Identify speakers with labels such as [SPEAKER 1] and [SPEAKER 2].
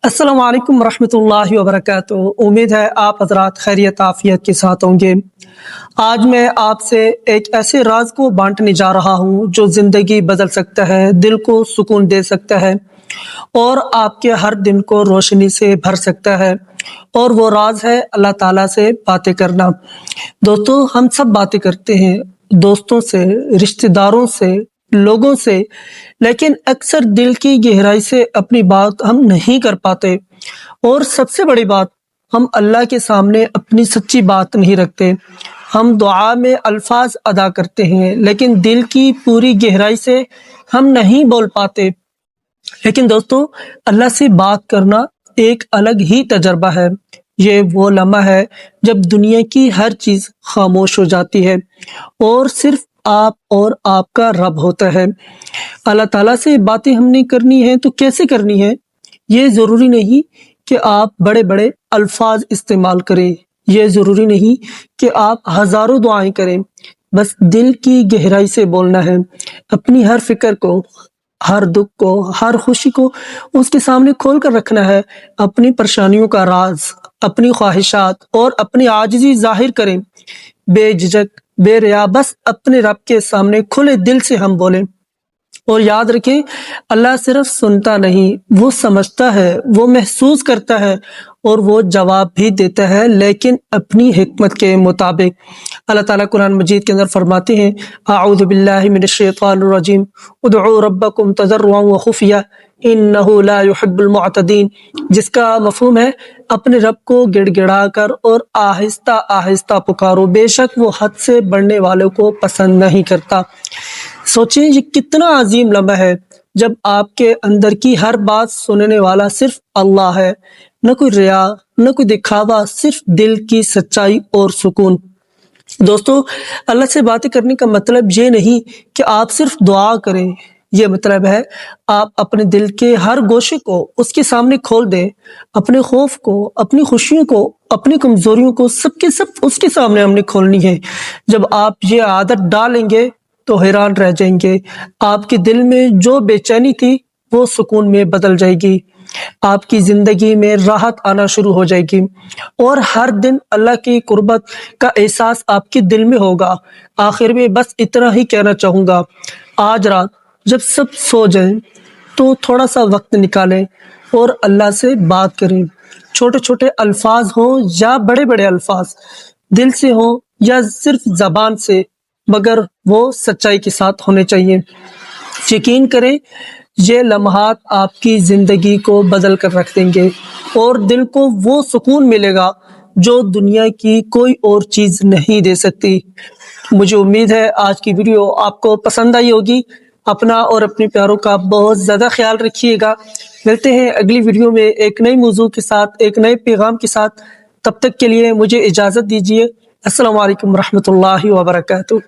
[SPEAKER 1] अस्सलाम वालेकुम रहमतुल्लाहि व बरकातुहू। उम्मीद है आप हजरात खैरियत आफियत के साथ होंगे। आज मैं आपसे एक ऐसे राज को बांटने जा रहा हूँ जो ज़िंदगी बदल सकता है, दिल को सुकून दे सकता है और आपके हर दिन को रोशनी से भर सकता है। और वो राज है अल्लाह ताला से बातें करना। दोस्तों, हम सब बातें करते हैं दोस्तों से, रिश्तेदारों से, लोगों से, लेकिन अक्सर दिल की गहराई से अपनी बात हम नहीं कर पाते। और सबसे बड़ी बात, हम अल्लाह के सामने अपनी सच्ची बात नहीं रखते। हम दुआ में अल्फाज अदा करते हैं, लेकिन दिल की पूरी गहराई से हम नहीं बोल पाते। लेकिन दोस्तों, अल्लाह से बात करना एक अलग ही तजर्बा है। ये वो लम्हा है जब दुनिया की हर चीज खामोश हो जाती है और सिर्फ आप और आपका रब होता है। अल्लाह ताला से बातें हमने करनी है तो कैसे करनी है? ये जरूरी नहीं कि आप बड़े बड़े अल्फाज इस्तेमाल करें, ये जरूरी नहीं कि आप हजारों दुआएं करें। बस दिल की गहराई से बोलना है। अपनी हर फिक्र को, हर दुख को, हर खुशी को उसके सामने खोल कर रखना है। अपनी परेशानियों का राज, अपनी ख्वाहिशात और अपनी आजिज़ी जाहिर करें। बेझिझक, बेरिया, बस अपने रब के सामने खुले दिल से हम बोलें। और याद रखें, अल्लाह सिर्फ सुनता नहीं, वो समझता है, वो महसूस करता है और वो जवाब भी देता है, लेकिन अपनी हिकमत के मुताबिक। अल्लाह ताला कुरान मजीद के अंदर फरमाते हैं, आऊज़ु बिल्लाहि मिनश शैतानिर रजीम, उदउ रब्बकुम तज़र्रुअन व खुफिया इन्नहु ला युहिब्बुल मुअतदीन, जिसका मफहूम है अपने रब को गिड़गिड़ा कर और आहिस्ता आहिस्ता पुकारो, बेशक वो हद से बढ़ने वालों को पसंद नहीं करता। सोचें, ये कितना अजीम लम्हा है जब आपके अंदर की हर बात सुनने वाला सिर्फ अल्लाह है। न कोई रिया, न कोई दिखावा, सिर्फ दिल की सच्चाई और सुकून। दोस्तों, अल्लाह से बातें करने का मतलब ये नहीं कि आप सिर्फ दुआ करें। ये मतलब है आप अपने दिल के हर गोशे को उसके सामने खोल दें। अपने खौफ को, अपनी खुशियों को, अपनी कमजोरियों को, सबके सब उसके सामने हमने खोलनी है। जब आप ये आदत डालेंगे तो हैरान रह जाएंगे। आपके दिल में जो बेचैनी थी वो सुकून में बदल जाएगी। आपकी जिंदगी में राहत आना शुरू हो जाएगी और हर दिन अल्लाह की कुर्बत का एहसास आपके दिल में होगा। आखिर में बस इतना ही कहना चाहूँगा, आज रात जब सब सो जाएं तो थोड़ा सा वक्त निकालें और अल्लाह से बात करें। छोटे छोटे अल्फाज हों या बड़े बड़े अल्फाज, दिल से हों या सिर्फ जबान से, मगर वो सच्चाई के साथ होने चाहिए। यकीन करें, ये लम्हात आपकी जिंदगी को बदल कर रख देंगे और दिल को वो सुकून मिलेगा जो दुनिया की कोई और चीज नहीं दे सकती। मुझे उम्मीद है आज की वीडियो आपको पसंद आई होगी। अपना और अपने प्यारों का बहुत ज्यादा ख्याल रखिएगा। मिलते हैं अगली वीडियो में एक नई मौजू के साथ, एक नए पैगाम के साथ। तब तक के लिए मुझे इजाजत दीजिए। अस्सलाम वालेकुम रहमतुल्लाहि व बरकातुहू।